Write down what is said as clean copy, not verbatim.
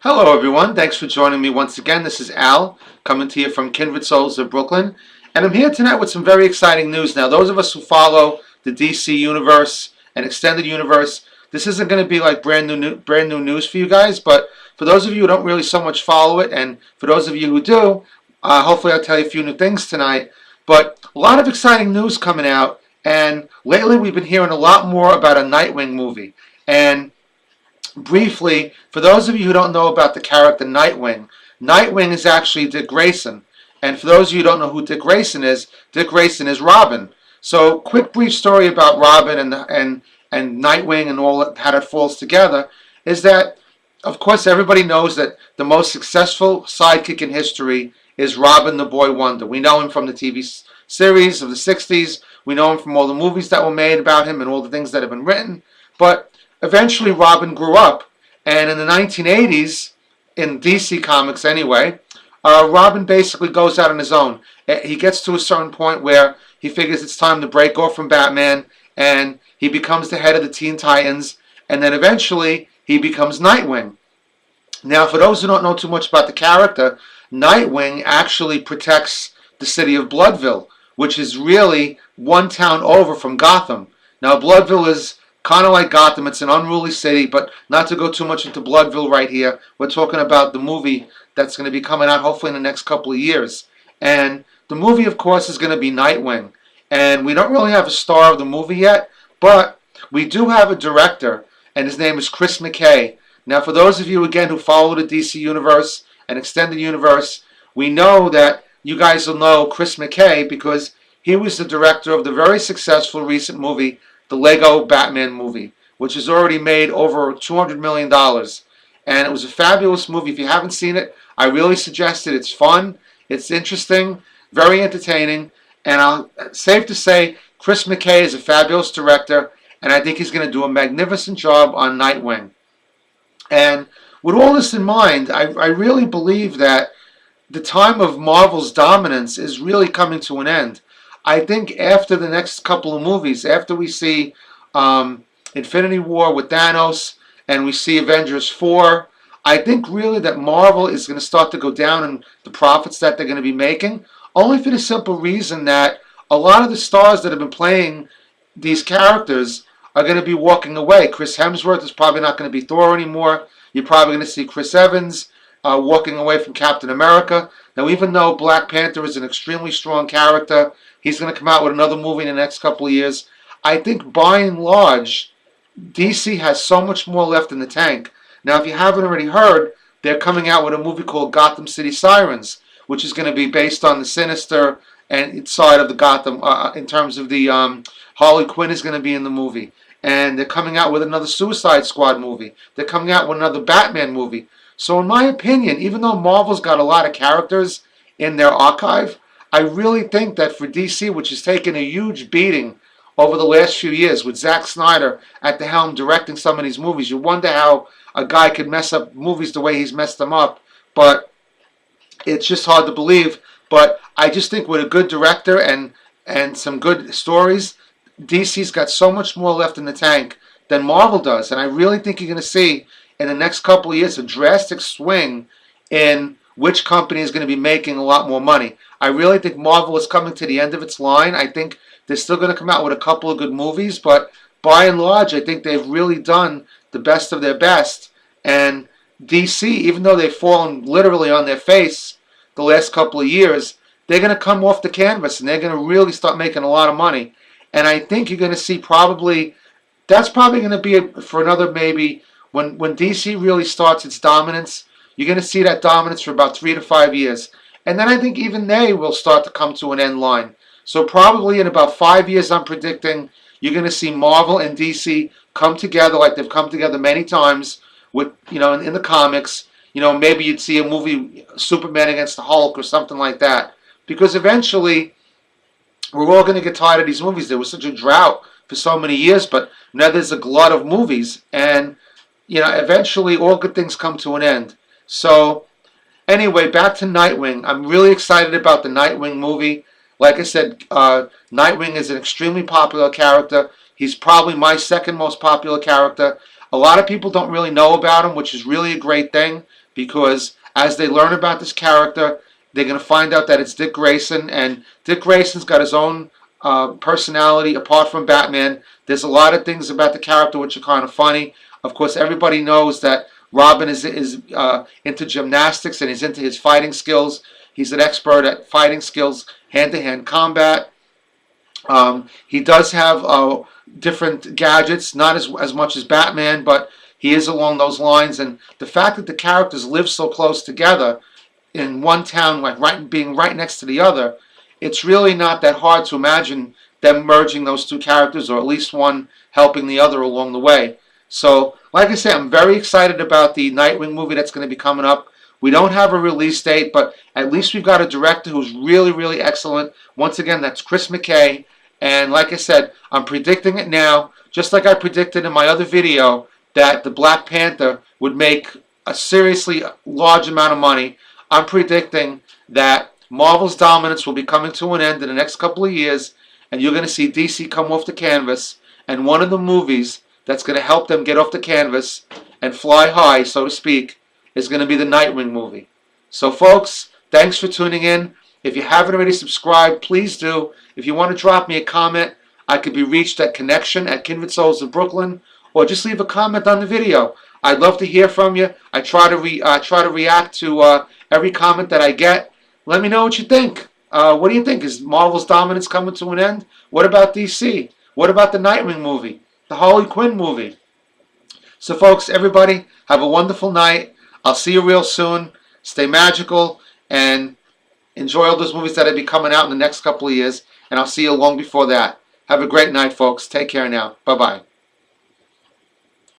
Hello, everyone. Thanks for joining me once again. This is Al, coming to you from Kindred Souls of Brooklyn. And I'm here tonight with some very exciting news. Now, those of us who follow the DC universe and extended universe, this isn't going to be like brand new news for you guys. But for those of you who don't really so much follow it, and for those of you who do, hopefully I'll tell you a few new things tonight. But a lot of exciting news coming out. And lately we've been hearing a lot more about a Nightwing movie. And briefly, for those of you who don't know about the character Nightwing, Nightwing is actually Dick Grayson. And for those of you who don't know who Dick Grayson is Robin. So, quick brief story about Robin and Nightwing and all that, how that falls together is that, of course, everybody knows that the most successful sidekick in history is Robin the Boy Wonder. We know him from the TV series of the 60s. We know him from all the movies that were made about him and all the things that have been written. But eventually Robin grew up, and in the 1980s, in DC Comics anyway, Robin basically goes out on his own. He gets to a certain point where he figures it's time to break off from Batman, and he becomes the head of the Teen Titans, and then eventually he becomes Nightwing. Now, for those who don't know too much about the character, Nightwing actually protects the city of Bloodville, which is really one town over from Gotham. Now, Bloodville is kind of like Gotham. It's an unruly city, but not to go too much into Bloodville right here. We're talking about the movie that's going to be coming out hopefully in the next couple of years. And the movie, of course, is going to be Nightwing. And we don't really have a star of the movie yet, but we do have a director, and his name is Chris McKay. Now, for those of you, again, who follow the DC Universe and Extended Universe, we know that you guys will know Chris McKay because he was the director of the very successful recent movie, the Lego Batman movie, which has already made over $200 million. And it was a fabulous movie. If you haven't seen it, I really suggest it. It's fun, it's interesting, very entertaining, and safe to say, Chris McKay is a fabulous director, and I think he's going to do a magnificent job on Nightwing. And with all this in mind, I really believe that the time of Marvel's dominance is really coming to an end. I think after the next couple of movies, after we see Infinity War with Thanos and we see Avengers 4, I think really that Marvel is going to start to go down in the profits that they're going to be making, only for the simple reason that a lot of the stars that have been playing these characters are going to be walking away. Chris Hemsworth is probably not going to be Thor anymore. You're probably going to see Chris Evans walking away from Captain America. Now, even though Black Panther is an extremely strong character, he's going to come out with another movie in the next couple of years. I think by and large, DC has so much more left in the tank. Now, if you haven't already heard, they're coming out with a movie called Gotham City Sirens, which is going to be based on the Sinister and side of the Gotham in terms of the Harley Quinn is going to be in the movie. And they're coming out with another Suicide Squad movie. They're coming out with another Batman movie. So in my opinion, even though Marvel's got a lot of characters in their archive, I really think that for DC, which has taken a huge beating over the last few years with Zack Snyder at the helm directing some of these movies, you wonder how a guy could mess up movies the way he's messed them up. But it's just hard to believe. But I just think with a good director and some good stories, DC's got so much more left in the tank than Marvel does. And I really think you're going to see in the next couple of years a drastic swing in which company is going to be making a lot more money. I really think Marvel is coming to the end of its line. I think they're still going to come out with a couple of good movies, but by and large, I think they've really done the best of their best. And DC, even though they've fallen literally on their face the last couple of years, they're going to come off the canvas and they're going to really start making a lot of money. And I think you're going to see that's probably going to be for another maybe, when DC really starts its dominance, you're going to see that dominance for about 3 to 5 years. And then I think even they will start to come to an end line. So probably in about 5 years, I'm predicting, you're going to see Marvel and DC come together like they've come together many times with, in the comics. Maybe you'd see a movie, Superman against the Hulk or something like that. Because eventually, we're all going to get tired of these movies. There was such a drought for so many years, but now there's a glut of movies. And, eventually all good things come to an end. So, anyway, back to Nightwing. I'm really excited about the Nightwing movie. Like I said, Nightwing is an extremely popular character. He's probably my second most popular character. A lot of people don't really know about him, which is really a great thing, because as they learn about this character, they're going to find out that it's Dick Grayson, and Dick Grayson's got his own personality apart from Batman. There's a lot of things about the character which are kind of funny. Of course, everybody knows that Robin is into gymnastics, and he's into his fighting skills. He's an expert at fighting skills, hand-to-hand combat. He does have different gadgets, not as much as Batman, but he is along those lines. And the fact that the characters live so close together in one town, like being right next to the other, it's really not that hard to imagine them merging those two characters, or at least one helping the other along the way. So, like I said, I'm very excited about the Nightwing movie that's going to be coming up. We don't have a release date, but at least we've got a director who's really, really excellent. Once again, that's Chris McKay. And like I said, I'm predicting it now, just like I predicted in my other video, that the Black Panther would make a seriously large amount of money. I'm predicting that Marvel's dominance will be coming to an end in the next couple of years, and you're going to see DC come off the canvas, and one of the movies that's going to help them get off the canvas and fly high, so to speak, is going to be the Nightwing movie. So folks, thanks for tuning in. If you haven't already subscribed, please do. If you want to drop me a comment, I could be reached at connection@Kindred Souls of Brooklyn, or just leave a comment on the video. I'd love to hear from you. I try to react to every comment that I get. Let me know what you think. What do you think? Is Marvel's dominance coming to an end? What about DC? What about the Nightwing movie? The Harley Quinn movie? So folks, everybody, have a wonderful night. I'll see you real soon. Stay magical, and enjoy all those movies that will be coming out in the next couple of years. And I'll see you long before that. Have a great night, folks. Take care now. Bye-bye.